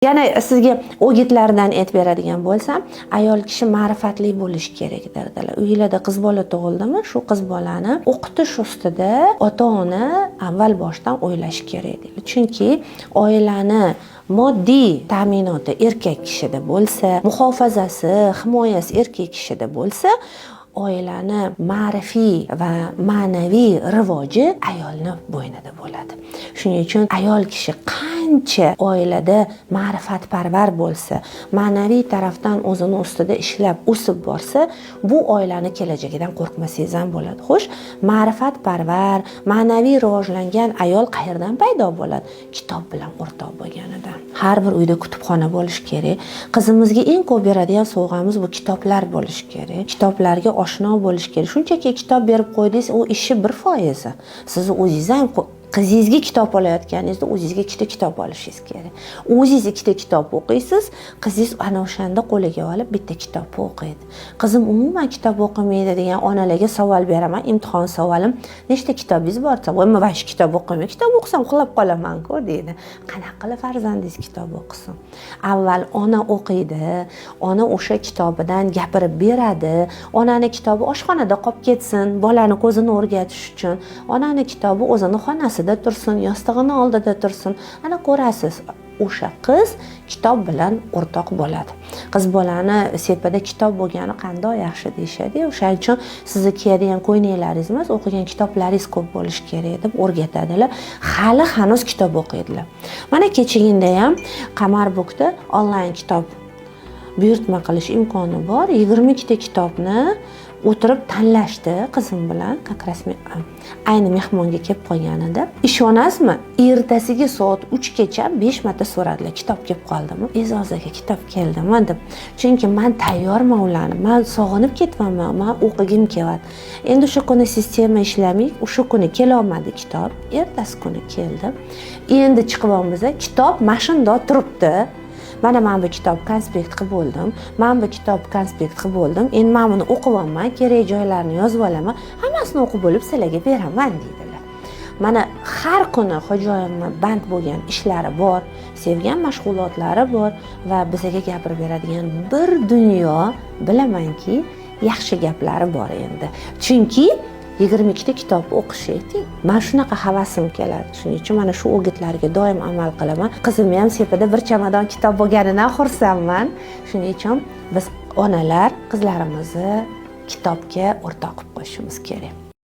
Yana sizga o'gitlardan aytib beradigan bo'lsam, ayol kishi ma'rifatli bo'lishi kerak derdilar. Uylarda qiz bola tug'ildimi, shu qiz bolani o'qitish ustida ota-ona avval boshdan o'ylashi kerak deydi. Chunki oilani moddiy ta'minoti erkak kishida bo'lsa, muhofazasi, himoyasi erkak kishida bo'lsa, oilani ma'rifiy va ma'naviy rivoji ayolni bo'ynida bo'ladi. Shuning uchun ayol kishi qancha oilada ma'rifatparvar bo'lsa, ma'naviy tarafdan o'zini ustida ishlab o'sib borsa, bu oilani kelajagidan qo'rqmasangiz ham bo'ladi. Xo'sh, ma'rifatparvar, ma'naviy rivojlangan ayol qayerdan paydo bo'ladi? Kitob bilan o'rtoq bo'lganidan. Har bir uyda kutubxona bo'lishi kerak. Qizimizga eng ko'p beradigan sovg'amiz bu kitoblar bo'lishi kerak. Kitoblarga oshno bo'lish kerak. Shunchaki kitob berib qo'ydingiz, u ishi 1%. Siz o'zingiz ham qizingizga kitob olayotganingizda o'zingizga ikkita kitob olishingiz kerak. O'zingiz ikkita kitob o'qiysiz, qizingiz ana o'shanda qo'liga olib bitta kitob o'qiydi. Qizim umuman kitob o'qimaydi degan onalarga savol beraman, imtihon savolim. Nechta kitobingiz bor? Voy, men vash kitob o'qimayman. Kitob o'qisam uxlab qolaman-ku deydi. Qanaqa qilib farzandingiz kitob o'qisin? Avval ona o'qiydi, ona o'sha kitobidan gapirib beradi. Onani kitobi oshxonada qolib ketsin, bolani ko'zini o'rgatish uchun. Onani kitobi o'zini xonasida tursin, yostig'ini oldida tursin. Ana ko'rasiz, o'sha qiz kitob bilan o'rtoq bo'ladi. Qiz bolani sepada kitob bo'lgani qanday yaxshi deyshadi. O'shaning uchun sizni kiyadigan ko'ynaklaringiz emas, o'qigan kitoblaringiz ko'p bo'lishi kerak deb o'rgatadilar. Hali hanuz kitob o'qiydilar. Mana kechagina ham Qamarbukda onlayn kitob buyurtma qilish imkoni bor. 22 ta kitobni o'tirib tanlashdi qizim bilan, как раз ayni mehmonga kelib qolganida. Ishonasizmi? Ertasiga soat 3 gacha 5 marta so'radilar, kitob kelib qoldimi? E'zoz aka, kitob keldimi deb. Chunki men tayyorman ularni. Men sog'inib ketmanman, men o'qigim kelyapti. Endi o'sha kuni sistema ishlamay, o'sha kuni kela olmadi kitob. Ertasi kuni keldi. Endi chiqibmiz, kitob mashinada turibdi. Mana men bu kitob konspekt qilib bo'ldim. Men bu kitob konspekt qilib bo'ldim. Endi men buni o'qib olman, kerak joylarini yozib olaman. Hammasini o'qib bo'lib sizlarga beraman deydilar. Mana har kuni xo'jayinni band bo'lgan ishlari bor, sevgan mashg'ulotlari bor va bizga gapirib beradigan bir dunyo bilamanki, yaxshi gaplari bor endi. Chunki 22 ta kitob o'qishaydi. Men shunaqa havasim keladi. Shuning uchun mana shu o'gitlarga doim amal qilaman. Qizim ham sepada bir chamadon kitob bo'lganidan xursandman. Shuning uchun biz onalar qizlarimizni kitobga o'rtoq qilib qo'yishimiz kerak.